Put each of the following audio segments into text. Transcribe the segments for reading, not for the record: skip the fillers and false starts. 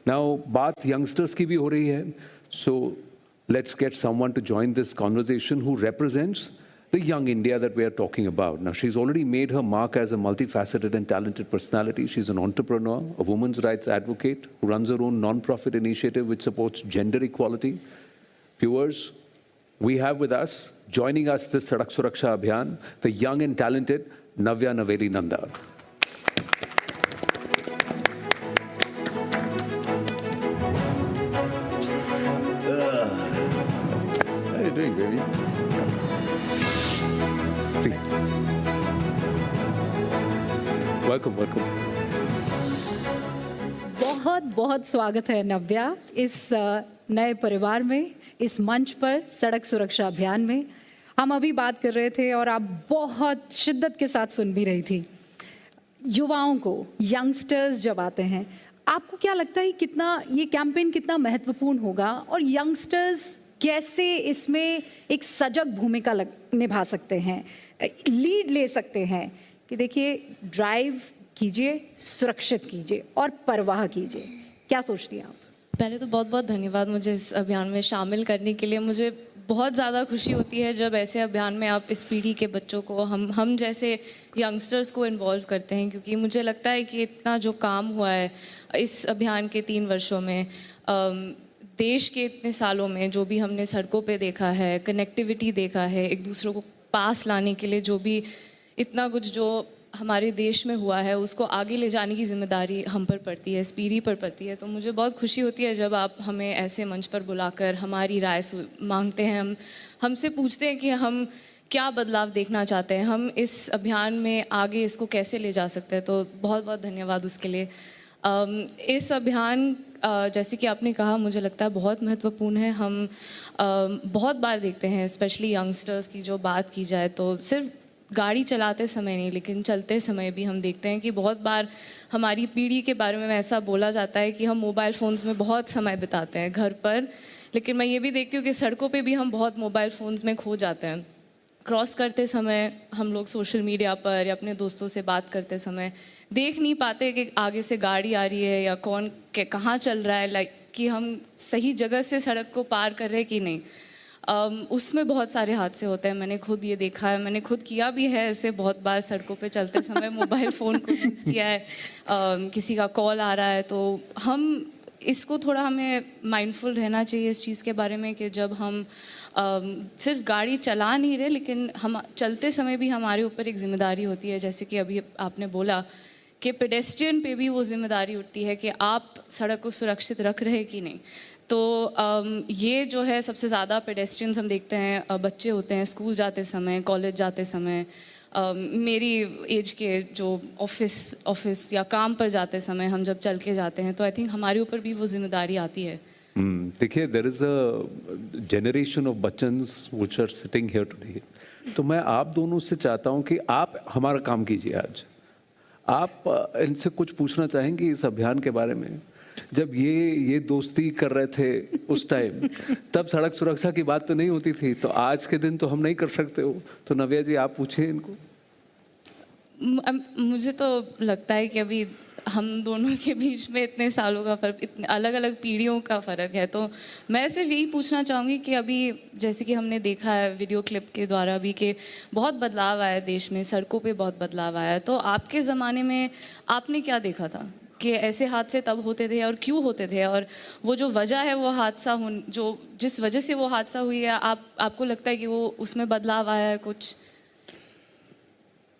Now, बात youngsters की भी हो रही है. So let's get someone to join this conversation who represents the young India that we are talking about. Now, she's already made her mark as a multifaceted and talented personality. She's an entrepreneur, a women's rights advocate who runs her own non-profit initiative which supports gender equality. Viewers, we have with us, joining us this Sadak Suraksha Abhiyan, the young and talented Navya Naveli Nanda. How are you doing, baby? Please. Welcome, welcome. बहुत बहुत स्वागत है नव्या इस नए परिवार में, इस मंच पर सड़क सुरक्षा अभियान में. हम अभी बात कर रहे थे और आप बहुत शिद्दत के साथ सुन भी रही थी. युवाओं को, यंगस्टर्स जब आते हैं, आपको क्या लगता है कितना ये कैंपेन कितना महत्वपूर्ण होगा और यंगस्टर्स कैसे इसमें एक सजग भूमिका निभा सकते हैं, लीड ले सकते हैं कि देखिए ड्राइव कीजिए, सुरक्षित कीजिए और परवाह कीजिए. क्या सोचती हैं आप? पहले तो बहुत बहुत धन्यवाद मुझे इस अभियान में शामिल करने के लिए. मुझे बहुत ज़्यादा खुशी होती है जब ऐसे अभियान में आप इस पीढ़ी के बच्चों को, हम जैसे यंगस्टर्स को इन्वॉल्व करते हैं, क्योंकि मुझे लगता है कि इतना जो काम हुआ है इस अभियान के 3 वर्षों में, देश के इतने सालों में जो भी हमने सड़कों पे देखा है, कनेक्टिविटी देखा है, एक दूसरों को पास लाने के लिए जो भी इतना कुछ जो हमारे देश में हुआ है, उसको आगे ले जाने की जिम्मेदारी हम पर पड़ती है, इस पीढ़ी पर पड़ती है. तो मुझे बहुत खुशी होती है जब आप हमें ऐसे मंच पर बुलाकर हमारी राय मांगते हैं, हमसे पूछते हैं कि हम क्या बदलाव देखना चाहते हैं, हम इस अभियान में आगे इसको कैसे ले जा सकते हैं. तो बहुत बहुत धन्यवाद उसके लिए. इस अभियान जैसे कि आपने कहा, मुझे लगता है बहुत महत्वपूर्ण है. हम बहुत बार देखते हैं, स्पेशली यंगस्टर्स की जो बात की जाए तो सिर्फ गाड़ी चलाते समय नहीं, लेकिन चलते समय भी हम देखते हैं कि बहुत बार हमारी पीढ़ी के बारे में ऐसा बोला जाता है कि हम मोबाइल फ़ोन्स में बहुत समय बिताते हैं घर पर, लेकिन मैं ये भी देखती हूँ कि सड़कों पे भी हम बहुत मोबाइल फ़ोन्स में खो जाते हैं. क्रॉस करते समय हम लोग सोशल मीडिया पर या अपने दोस्तों से बात करते समय देख नहीं पाते कि आगे से गाड़ी आ रही है या कौन कहाँ चल रहा है, लाइक कि हम सही जगह से सड़क को पार कर रहे हैं कि नहीं. उसमें बहुत सारे हादसे होते हैं. मैंने खुद ये देखा है, मैंने खुद किया भी है ऐसे बहुत बार सड़कों पे चलते समय मोबाइल फ़ोन को यूज़ किया है. किसी का कॉल आ रहा है तो हम इसको थोड़ा हमें माइंडफुल रहना चाहिए इस चीज़ के बारे में कि जब हम सिर्फ गाड़ी चला नहीं रहे, लेकिन हम चलते समय भी हमारे ऊपर एक ज़िम्मेदारी होती है. जैसे कि अभी आपने बोला कि पेडेस्ट्रियन पे भी वो ज़िम्मेदारी उठती है कि आप सड़क को सुरक्षित रख रहे कि नहीं. तो ये जो है सबसे ज़्यादा पेडेस्ट्रियंस हम देखते हैं बच्चे होते हैं स्कूल जाते समय, कॉलेज जाते समय, मेरी एज के जो ऑफिस या काम पर जाते समय हम जब चल के जाते हैं, तो आई थिंक हमारे ऊपर भी वो जिम्मेदारी आती है. देखिए, there is a generation of Bachchans which are sitting here today. तो मैं आप दोनों से चाहता हूँ कि आप हमारा काम कीजिए. आज आप इनसे कुछ पूछना चाहेंगे इस अभियान के बारे में. जब ये दोस्ती कर रहे थे उस टाइम, तब सड़क सुरक्षा की बात तो नहीं होती थी, तो आज के दिन तो हम नहीं कर सकते हो. तो नव्या जी, आप पूछिए इनको. मुझे तो लगता है कि अभी हम दोनों के बीच में इतने सालों का फ़र्क, इतने अलग अलग पीढ़ियों का फ़र्क है. तो मैं सिर्फ यही पूछना चाहूँगी कि अभी जैसे कि हमने देखा है वीडियो क्लिप के द्वारा भी कि बहुत बदलाव आया देश में, सड़कों पे बहुत बदलाव आया. तो आपके ज़माने में आपने क्या देखा था कि ऐसे हादसे तब होते थे और क्यों होते थे, और वो जो वजह है वो हादसा जो जिस वजह से वो हादसा हुई है, आपको लगता है कि वो उसमें बदलाव आया है कुछ?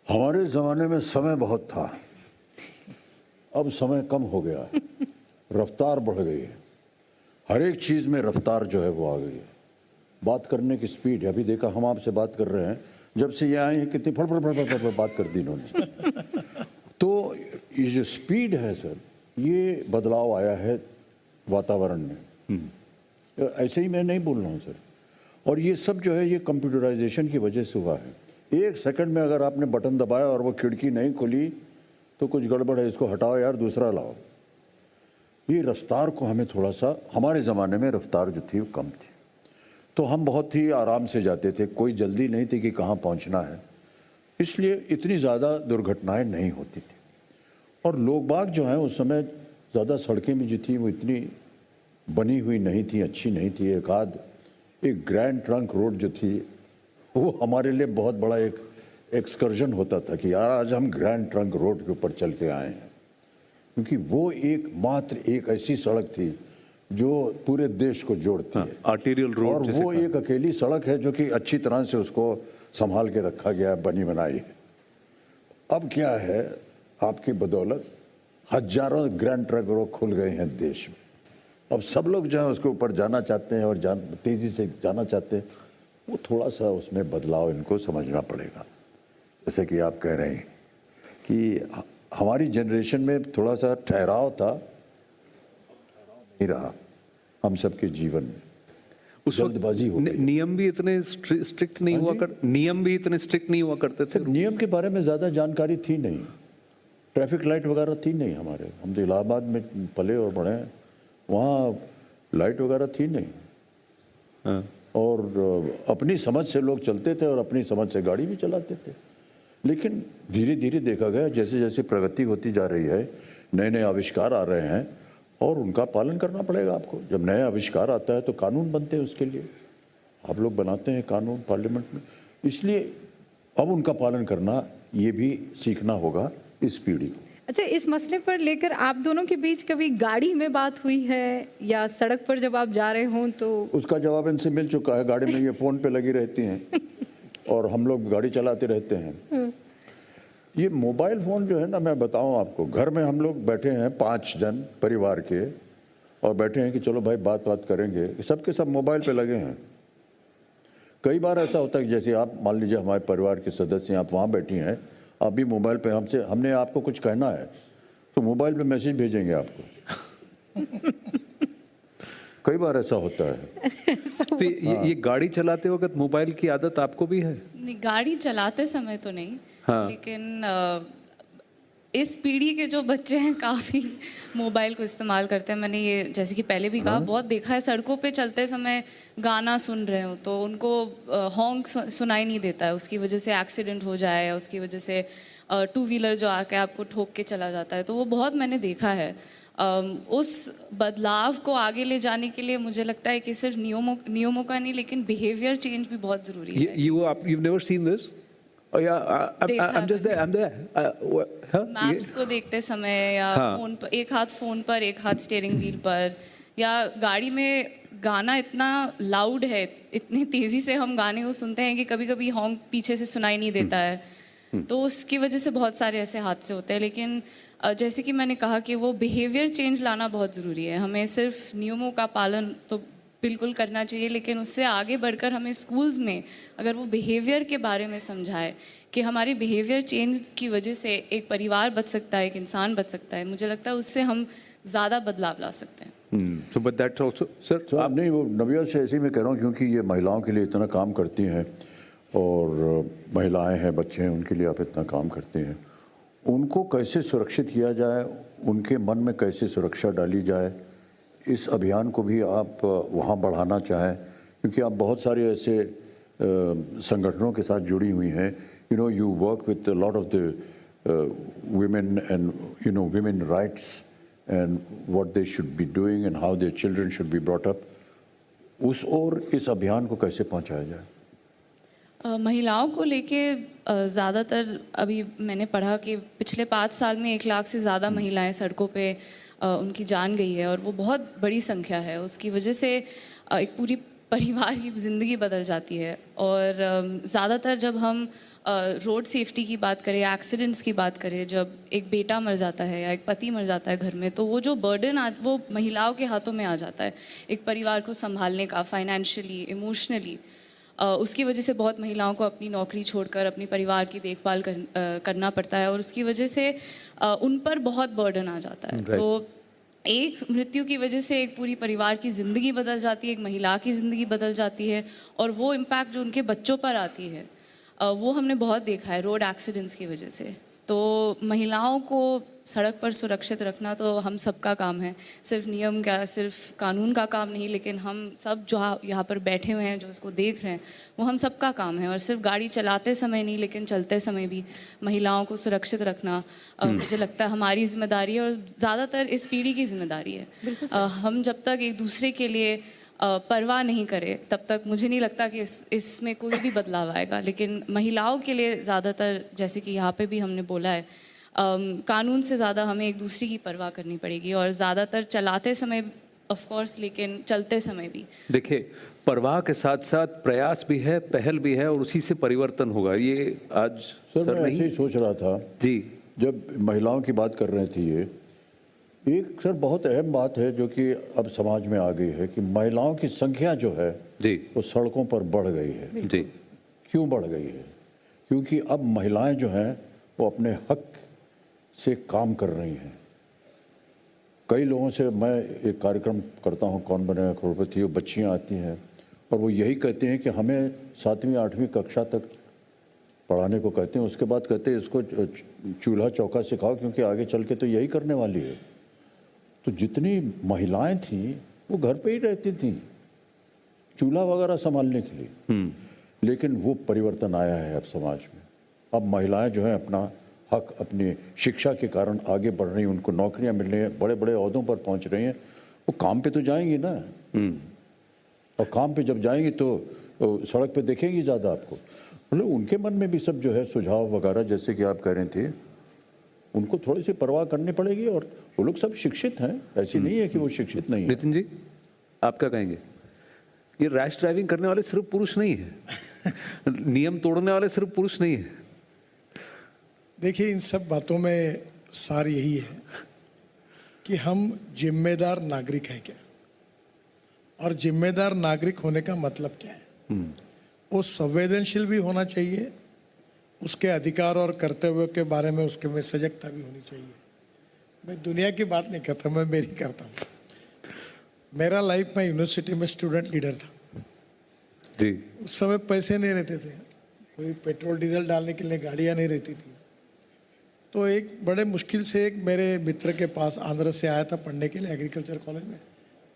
हमारे ज़माने में समय बहुत था, अब समय कम हो गया है. रफ्तार बढ़ गई है, हर एक चीज़ में रफ्तार जो है वो आ गई है. बात करने की स्पीड है, अभी देखा हम आपसे बात कर रहे हैं, जब से ये आए हैं कितनी फट बात कर दी इन्होंने. तो ये जो स्पीड है सर, ये बदलाव आया है वातावरण में. ऐसे ही मैं नहीं बोल रहा हूँ सर. और ये सब जो है ये कंप्यूटराइजेशन की वजह से हुआ है. 1 सेकंड में अगर आपने बटन दबाया और वो खिड़की नहीं खुली तो कुछ गड़बड़ है, इसको हटाओ यार, दूसरा लाओ. ये रफ्तार को हमें थोड़ा सा, हमारे ज़माने में रफ्तार जो थी वो कम थी, तो हम बहुत ही आराम से जाते थे, कोई जल्दी नहीं थी कि कहाँ पहुँचना है, इसलिए इतनी ज़्यादा दुर्घटनाएं नहीं होती थी. और लोग बाग जो हैं उस समय ज़्यादा सड़कें भी जो थी वो इतनी बनी हुई नहीं थी, अच्छी नहीं थी। एक ग्रैंड ट्रंक रोड जो थी वो हमारे लिए बहुत बड़ा एक एक्सकर्जन होता था कि यार आज हम ग्रैंड ट्रंक रोड के ऊपर चल के आए हैं, क्योंकि वो मात्र एक ऐसी सड़क थी जो पूरे देश को जोड़ती है। आर्टेरियल रोड और वो एक अकेली सड़क है जो कि अच्छी तरह से उसको संभाल के रखा गया है, बनी बनाई है। अब क्या है, आपकी बदौलत हजारों ग्रैंड ट्रक रोड खुल गए हैं देश में। अब सब लोग जो है उसके ऊपर जाना चाहते हैं और तेज़ी से जाना चाहते हैं। वो थोड़ा सा उसमें बदलाव इनको समझना पड़ेगा। जैसे कि आप कह रहे हैं कि हमारी जनरेशन में थोड़ा सा ठहराव था, नहीं रहा हम सबके जीवन में। उस वक्त जल्दबाजी हो गई। नियम भी इतने स्ट्रिक्ट नहीं हुआ करते थे। नियम के बारे में ज़्यादा जानकारी थी नहीं, ट्रैफिक लाइट वगैरह थी नहीं हमारे। हम तो इलाहाबाद में पले और बढ़े हैं, वहाँ लाइट वगैरह थी नहीं। हाँ। और अपनी समझ से लोग चलते थे और अपनी समझ से गाड़ी भी चलाते थे। लेकिन धीरे धीरे देखा गया, जैसे जैसे प्रगति होती जा रही है, नए नए आविष्कार आ रहे हैं और उनका पालन करना पड़ेगा आपको। जब नया आविष्कार आता है तो कानून बनते हैं उसके लिए, आप लोग बनाते हैं कानून पार्लियामेंट में, इसलिए अब उनका पालन करना ये भी सीखना होगा इस पीढ़ी को। अच्छा, इस मसले पर लेकर आप दोनों के बीच कभी गाड़ी में बात हुई है या सड़क पर जब आप जा रहे हों तो? उसका जवाब इनसे मिल चुका है। गाड़ी में ये फ़ोन पे लगी रहती हैं और हम लोग गाड़ी चलाते रहते हैं। ये मोबाइल फ़ोन जो है ना, मैं बताऊं आपको, घर में हम लोग बैठे हैं 5 जन परिवार के और बैठे हैं कि चलो भाई बात करेंगे, सबके सब मोबाइल पे लगे हैं। कई बार ऐसा होता है कि जैसे आप मान लीजिए हमारे परिवार के सदस्य हैं, आप वहाँ बैठी हैं, आप भी मोबाइल पे हमने आपको कुछ कहना है तो मोबाइल पे मैसेज भेजेंगे आपको। कई बार ऐसा होता है। तो ये गाड़ी चलाते वक्त मोबाइल की आदत आपको भी है? नहीं, गाड़ी चलाते समय तो नहीं। हाँ। लेकिन इस पीढ़ी के जो बच्चे हैं काफ़ी मोबाइल को इस्तेमाल करते हैं। मैंने ये जैसे कि पहले भी कहा, बहुत देखा है, सड़कों पे चलते समय गाना सुन रहे हो तो उनको हॉर्न सुनाई नहीं देता है, उसकी वजह से एक्सीडेंट हो जाए, या उसकी वजह से 2 व्हीलर जो आके आपको ठोक के चला जाता है। तो वो बहुत मैंने देखा है। उस बदलाव को आगे ले जाने के लिए मुझे लगता है कि सिर्फ नियमों का नहीं, लेकिन बिहेवियर चेंज भी बहुत ज़रूरी है। You've never seen this? Oh yeah, I'm just there. I'm there. Huh? Maps को देखते समय या हाँ। फोन पर, एक हाथ फोन पर एक हाथ स्टीयरिंग व्हील पर, या गाड़ी में गाना इतना लाउड है, इतनी तेज़ी से हम गाने को सुनते हैं कि कभी कभी हॉर्न पीछे से सुनाई नहीं देता है। तो उसकी वजह से बहुत सारे ऐसे हादसे होते हैं। लेकिन जैसे कि मैंने कहा कि वो बिहेवियर चेंज लाना बहुत ज़रूरी है। हमें सिर्फ नियमों का पालन तो बिल्कुल करना चाहिए, लेकिन उससे आगे बढ़कर हमें स्कूल्स में अगर वो बिहेवियर के बारे में समझाए कि हमारे बिहेवियर चेंज की वजह से एक परिवार बच सकता है, एक इंसान बच सकता है, मुझे लगता है उससे हम ज़्यादा बदलाव ला सकते हैं। So, but that's also, sir. तो नहीं, वो नव्या से ऐसे ही मैं कह रहा हूँ, क्योंकि ये महिलाओं के लिए इतना काम करती हैं और महिलाएं हैं, बच्चे हैं, उनके लिए आप इतना काम करते हैं। उनको कैसे सुरक्षित किया जाए, उनके मन में कैसे सुरक्षा डाली जाए, इस अभियान को भी आप वहाँ बढ़ाना चाहें, क्योंकि आप बहुत सारे ऐसे संगठनों के साथ जुड़ी हुई हैं। You work with a lot of the women and women rights and what they should be doing and how their children should be brought up. उस और इस अभियान को कैसे पहुंचाया जाए? महिलाओं को लेके ज़्यादातर अभी मैंने पढ़ा कि पिछले 5 साल में 1 लाख से ज़्यादा महिलाएं सड़कों पे उनकी जान गई है, और वो बहुत बड़ी संख्या है। उसकी वजह से एक पूरी परिवार की ज़िंदगी बदल जाती है। और ज़्यादातर जब हम रोड सेफ्टी की बात करें, एक्सीडेंट्स की बात करें, जब एक बेटा मर जाता है या एक पति मर जाता है घर में, तो वो जो बर्डन वो महिलाओं के हाथों में आ जाता है एक परिवार को संभालने का, फाइनेंशियली, इमोशनली। उसकी वजह से बहुत महिलाओं को अपनी नौकरी छोड़कर अपनी परिवार की देखभाल करना पड़ता है, और उसकी वजह से उन पर बहुत बर्डन आ जाता है। तो एक मृत्यु की वजह से एक पूरी परिवार की ज़िंदगी बदल जाती है, एक महिला की ज़िंदगी बदल जाती है, और वो इम्पैक्ट जो उनके बच्चों पर आती है वो हमने बहुत देखा है रोड एक्सीडेंट्स की वजह से। तो महिलाओं को सड़क पर सुरक्षित रखना तो हम सबका काम है, सिर्फ नियम का, सिर्फ कानून का काम नहीं, लेकिन हम सब जो यहाँ पर बैठे हुए हैं, जो इसको देख रहे हैं, वो हम सबका काम है। और सिर्फ गाड़ी चलाते समय नहीं, लेकिन चलते समय भी महिलाओं को सुरक्षित रखना मुझे लगता है हमारी जिम्मेदारी है, और ज़्यादातर इस पीढ़ी की जिम्मेदारी है। हम जब तक एक दूसरे के लिए परवाह नहीं करे, तब तक मुझे नहीं लगता कि इसमें कोई भी बदलाव आएगा। लेकिन महिलाओं के लिए ज़्यादातर, जैसे कि यहाँ पे भी हमने बोला है, कानून से ज़्यादा हमें एक दूसरे की परवाह करनी पड़ेगी, और ज़्यादातर चलाते समय ऑफ कोर्स, लेकिन चलते समय भी। देखिए, परवाह के साथ साथ प्रयास भी है, पहल भी है, और उसी से परिवर्तन होगा। ये आज सर मैं नहीं ऐसे ही सोच रहा था जी, जब महिलाओं की बात कर रहे थे, ये एक सर बहुत अहम बात है जो कि अब समाज में आ गई है कि महिलाओं की संख्या जो है जी, वो सड़कों पर बढ़ गई है। जी, क्यों बढ़ गई है? क्योंकि अब महिलाएं जो हैं वो अपने हक से काम कर रही हैं। कई लोगों से मैं एक कार्यक्रम करता हूं, कौन बनेगा करोड़पति, वो बच्चियां आती हैं और वो यही कहते हैं कि हमें 7वीं 8वीं कक्षा तक पढ़ाने को कहते हैं, उसके बाद कहते हैं इसको चूल्हा चौका सिखाओ क्योंकि आगे चल के तो यही करने वाली है। तो जितनी महिलाएं थीं वो घर पे ही रहती थीं चूल्हा वगैरह संभालने के लिए, लेकिन वो परिवर्तन आया है अब समाज में। अब महिलाएं जो हैं अपना हक, अपनी शिक्षा के कारण आगे बढ़ रही हैं, उनको नौकरियां मिल रही हैं, बड़े बड़े ओहदों पर पहुंच रही हैं। वो काम पे तो जाएंगी ना, और काम पे जब जाएंगी तो सड़क पे देखेंगी ज़्यादा आपको। मतलब उनके मन में भी सब जो है सुझाव वगैरह, जैसे कि आप कह रहे थे, उनको थोड़ी सी परवाह करनी पड़ेगी। और वो लोग सब शिक्षित हैं, ऐसी नहीं है कि वो शिक्षित नहीं है। नितिन जी, आप क्या कहेंगे? ये रैश ड्राइविंग करने वाले सिर्फ पुरुष नहीं है, नियम तोड़ने वाले सिर्फ पुरुष नहीं है। देखिए, इन सब बातों में सार यही है कि हम जिम्मेदार नागरिक हैं क्या, और जिम्मेदार नागरिक होने का मतलब क्या है। वो संवेदनशील भी होना चाहिए, उसके अधिकार और कर्तव्यों के बारे में उसके में सजगता भी होनी चाहिए। मैं दुनिया की बात नहीं करता, मैं मेरी करता हूँ। मेरा लाइफ में यूनिवर्सिटी में स्टूडेंट लीडर था जी, उस समय पैसे नहीं रहते थे, कोई पेट्रोल डीजल डालने के लिए गाड़ियाँ नहीं रहती थी। तो एक बड़े मुश्किल से एक मेरे मित्र के पास आंध्र से आया था पढ़ने के लिए एग्रीकल्चर कॉलेज में,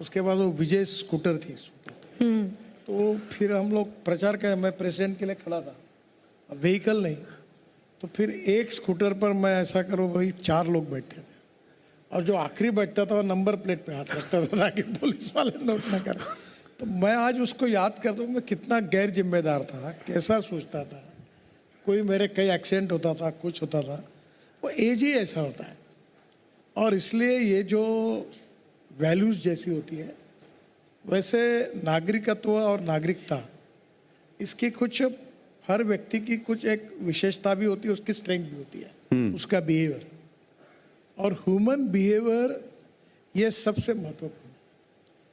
उसके पास वो विजय स्कूटर थी। तो फिर हम लोग प्रचार कर, मैं प्रेसिडेंट के लिए खड़ा था, अब व्हीकल नहीं, तो फिर एक स्कूटर पर मैं ऐसा करूँ भाई 4 लोग बैठते थे, और जो आखिरी बैठता था वो नंबर प्लेट पे हाथ रखता था ताकि पुलिस वाले नोट ना करें। तो मैं आज उसको याद करता हूँ, मैं कितना गैर जिम्मेदार था, कैसा सोचता था। कोई मेरे कई एक्सीडेंट होता था, कुछ होता था, वो एज ही ऐसा होता है। और इसलिए ये जो वैल्यूज़ जैसी होती है, वैसे नागरिकत्व और नागरिकता, इसकी कुछ हर व्यक्ति की कुछ एक विशेषता भी होती है, उसकी स्ट्रेंथ भी होती है, उसका बिहेवियर और ह्यूमन बिहेवियर, ये सबसे महत्वपूर्ण है।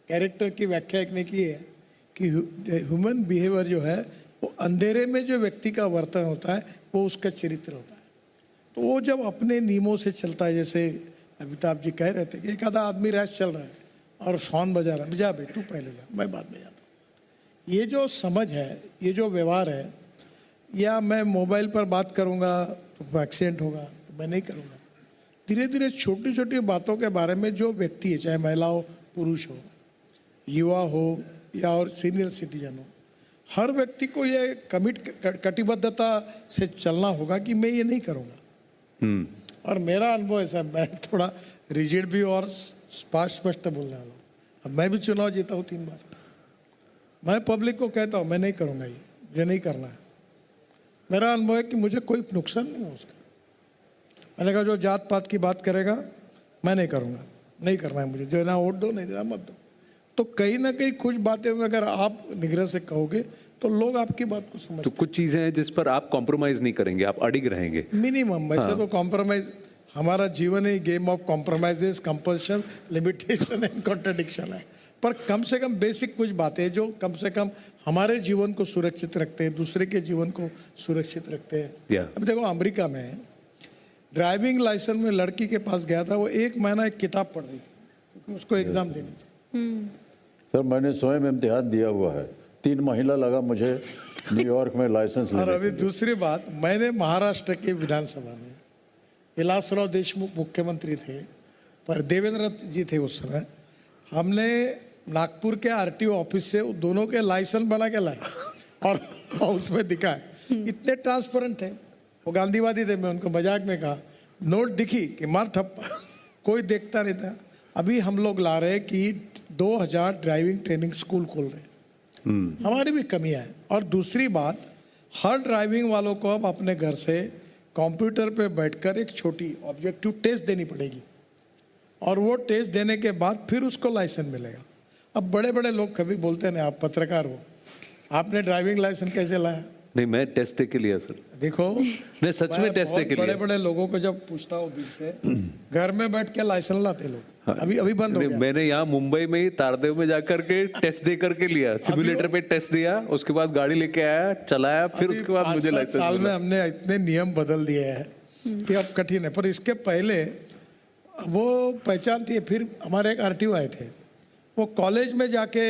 कैरेक्टर की व्याख्या एक ने की है कि ह्यूमन बिहेवियर जो है वो अंधेरे में जो व्यक्ति का वर्तन होता है वो उसका चरित्र होता है। तो वो जब अपने नियमों से चलता है, जैसे अमिताभ जी कह रहे थे कि एक आधा आदमी रैश चल रहा है और हॉर्न बजा रहा है, जा भाई तू पहले जा, मैं बाद में जाता हूँ। ये जो समझ है, ये जो व्यवहार है, या मैं मोबाइल पर बात करूँगा तो एक्सीडेंट होगा, तो मैं नहीं करूँगा। धीरे धीरे छोटी छोटी बातों के बारे में जो व्यक्ति है, चाहे महिला हो, पुरुष हो, युवा हो या और सीनियर सिटीजन हो, हर व्यक्ति को ये कटिबद्धता से चलना होगा कि मैं ये नहीं करूँगा। और मेरा अनुभव ऐसा, मैं थोड़ा रिजिड भी और स्पष्ट बोलने वाला हूँ। अब मैं भी चुनाव जीता हूँ 3 बार, मैं पब्लिक को कहता हूँ मैं नहीं करूँगा, ये नहीं करना है। मेरा अनुभव है कि मुझे कोई नुकसान नहीं हो उसका। मैंने कहा जो जात पात की बात करेगा मैं नहीं करूँगा, नहीं करना है मुझे, जो ना वोट दो, नहीं देना मत दो। तो कहीं ना कहीं कुछ बातें अगर आप निग्रह से कहोगे तो लोग आपकी बात को समझते तो कुछ चीजें हैं जिस पर आप कॉम्प्रोमाइज नहीं करेंगे, आप अडिग रहेंगे मिनिमम। वैसे तो कॉम्प्रोमाइज, हमारा जीवन ही game of compromises, compulsions, limitation and contradiction है। पर कम से कम बेसिक कुछ बातें जो कम से कम हमारे जीवन को सुरक्षित रखते हैं, दूसरे के जीवन को सुरक्षित रखते हैं। अब देखो, अमेरिका में ड्राइविंग लाइसेंस में लड़की के पास गया था, वो 1 महीना एक किताब पढ़ रही थी क्योंकि उसको एग्जाम देनी थी। सर मैंने स्वयं इम्तिहान दिया हुआ है, 3 महीना लगा मुझे न्यूयॉर्क में लाइसेंस लेने और अभी के लिए। दूसरी बात, मैंने महाराष्ट्र की विधानसभा में विलासराव देशमुख मुख्यमंत्री थे, पर देवेंद्र जी थे उस समय। हमने नागपुर के आरटीओ ऑफिस से दोनों के लाइसेंस बना के लाए और उसमें दिखाए। इतने ट्रांसपेरेंट थे, वो गांधीवादी थे। मैं उनको मजाक में कहा, नोट दिखी कि मार ठप्पा, कोई देखता नहीं था। अभी हम लोग ला रहे कि 2000 ड्राइविंग ट्रेनिंग स्कूल खोल रहे हैं। हमारी भी कमियां है। और दूसरी बात, हर ड्राइविंग वालों को अब अपने घर से कंप्यूटर पे बैठकर एक छोटी ऑब्जेक्टिव टेस्ट देनी पड़ेगी, और वो टेस्ट देने के बाद फिर उसको लाइसेंस मिलेगा। अब बड़े बड़े लोग कभी बोलते हैं, आप पत्रकार हो, आपने ड्राइविंग लाइसेंस कैसे लाया? नहीं, मैं टेस्ट दे के लिया सर। देखो, मैं सच में टेस्ट दे के बड़े लिया। बड़े लोगों को जब पूछता हूँ दिल से, घर में बैठ के लाइसेंस लाते लोग। अभी अभी बंद हो नहीं, गया। मैंने यहाँ मुंबई में ही तारदेव में जाकर के टेस्ट दे करके लिया, सिमुलेटर पे टेस्ट दिया, उसके बाद गाड़ी लेके आया, चलाया, फिर अभी उसके बाद 5-7 मुझे लाइसेंस साल में मिला। हमने इतने नियम बदल दिए हैं कि अब कठिन है। पर इसके पहले वो पहचान थी। फिर हमारे एक आरटीओ आए थे, वो कॉलेज में जाके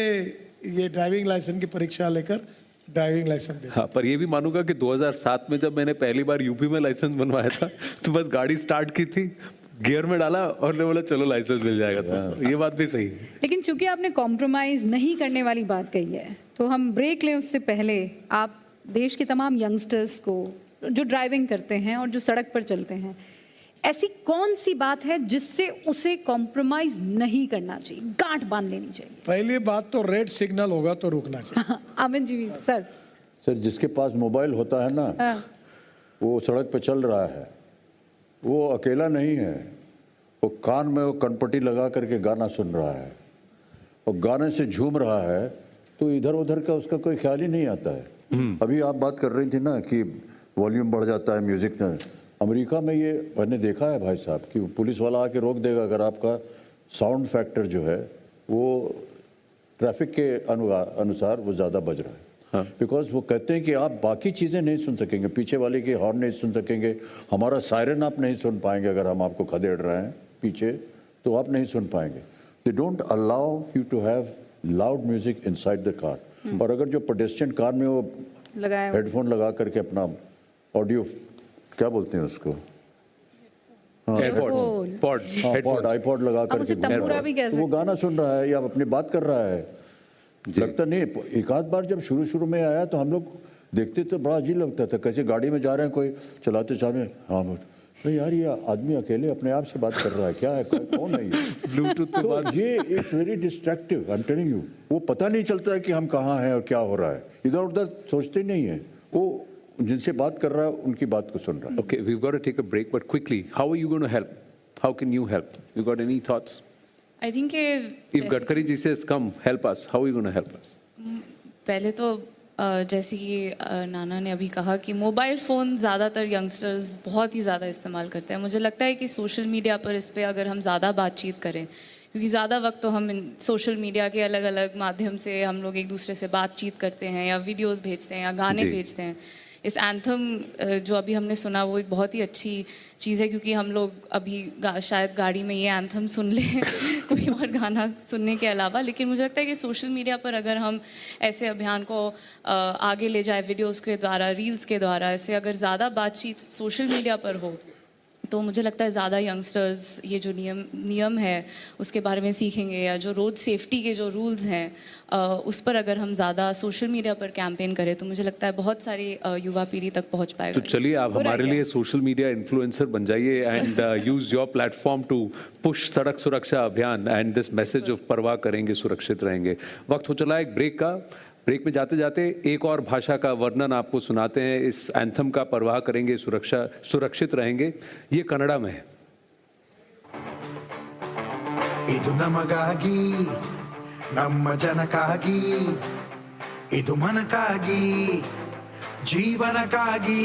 ये ड्राइविंग लाइसेंस की परीक्षा लेकर ड्राइविंग लाइसेंस देते। हाँ, पर ये भी मानूंगा कि 2007 में जब मैंने पहली बार यूपी में लाइसेंस बनवाया था, तो बस गाड़ी स्टार्ट की थी, गियर में डाला और ने बोला चलो लाइसेंस मिल जाएगा। तो ये बात भी सही है। लेकिन चूंकि आपने कॉम्प्रोमाइज नहीं करने वाली बात कही है, तो हम ब्रेक लें उससे पहले आप देश के तमाम यंगस्टर्स को जो ड्राइविंग करते हैं और जो सड़क पर चलते हैं, ऐसी कौन सी बात है जिससे उसे कॉम्प्रोमाइज नहीं करना चाहिए, गांठ बांध लेनी चाहिए? पहली बात तो रेड सिग्नल होगा तो रुकना चाहिए। अमित जी सर। सर, जिसके पास मोबाइल होता है ना, हाँ। वो सड़क पे चल रहा है, वो अकेला नहीं है। वो कान में वो कनपट्टी लगा करके गाना सुन रहा है और गाने से झूम रहा है, तो इधर उधर का उसका कोई ख्याल ही नहीं आता है। अभी आप बात कर रही थी ना कि वॉल्यूम बढ़ जाता है म्यूजिक में। अमेरिका में ये मैंने देखा है भाई साहब कि पुलिस वाला आके रोक देगा अगर आपका साउंड फैक्टर जो है वो ट्रैफिक के अनुसार वो ज़्यादा बज रहा है। हाँ। बिकॉज वो कहते हैं कि आप बाकी चीज़ें नहीं सुन सकेंगे, पीछे वाले की हॉर्न नहीं सुन सकेंगे, हमारा सायरन आप नहीं सुन पाएंगे। अगर हम आपको खदेड़ रहे हैं पीछे तो आप नहीं सुन पाएंगे। They don't allow you to have loud music inside the car. और अगर जो पेडेस्ट्रियन कार में वो लगाया हेडफोन लगा करके अपना ऑडियो, क्या बोलते हैं उसको, आईपॉड लगा अब उसे करके तंबूरा भी कह तो वो सकते गाना सुन रहा है या अपनी बात कर रहा है। लगता नहीं, एक आध बार जब शुरू में आया तो हम लोग देखते तो बड़ा अजीब लगता था, कैसे गाड़ी में जा रहे हैं, कोई चलाते चलाते, हाँ तो यार ये आदमी अकेले अपने आप से बात कर रहा है, क्या है, कौन है ये? ब्लूटूथ के तो बाद ये it's very destructive, I am telling you. वो पता नहीं चलता है कि हम कहाँ हैं और क्या हो रहा है, इधर उधर सोचते नहीं है। वो जिनसे बात कर रहा है उनकी बात को सुन रहा है। Okay, we've got to take a break, but quickly, how are you going to help? How can you help? You got any thoughts? I think If Gadkari ji says, come, help us, how are you going to help us? पहले तो जैसे कि नाना ने अभी कहा कि mobile phone ज़्यादातर youngsters बहुत ही ज़्यादा इस्तेमाल करते हैं। मुझे लगता है कि सोशल मीडिया पर इस पे अगर हम ज़्यादा बातचीत करें, क्योंकि ज़्यादा वक्त तो हम सोशल मीडिया के अलग अलग माध्यम से हम लोग एक दूसरे से बातचीत करते हैं या वीडियोस भेजते हैं या गाने जी। भेजते हैं। इस एंथम जो अभी हमने सुना वो एक बहुत ही अच्छी चीज़ है, क्योंकि हम लोग अभी शायद गाड़ी में ये एंथम सुन लें कोई और गाना सुनने के अलावा। लेकिन मुझे लगता है कि सोशल मीडिया पर अगर हम ऐसे अभियान को आगे ले जाए, वीडियोस के द्वारा, रील्स के द्वारा, ऐसे अगर ज़्यादा बातचीत सोशल मीडिया पर हो, तो मुझे लगता है ज़्यादा यंगस्टर्स ये जो नियम है उसके बारे में सीखेंगे, या जो रोड सेफ्टी के जो रूल्स हैं उस पर अगर हम ज़्यादा सोशल मीडिया पर कैंपेन करें तो मुझे लगता है बहुत सारी युवा पीढ़ी तक पहुंच पाएगा। तो चलिए आप हमारे लिए सोशल मीडिया इन्फ्लुएंसर बन जाइए and use your platform to push सड़क सुरक्षा अभियान एंड दिस मैसेज ऑफ परवाह करेंगे सुरक्षित रहेंगे। वक्त हो चला एक ब्रेक का। ब्रेक में जाते जाते एक और भाषा का वर्णन आपको सुनाते हैं। इस एंथम का परवाह करेंगे, सुरक्षित रहेंगे। ये कन्नड़ा में है। ಇದು ನಮಗಾಗಿ ನಮ್ಮ ಜನಕ್ಕಾಗಿ ಇದು ಮನಕ್ಕಾಗಿ ಜೀವನಕ್ಕಾಗಿ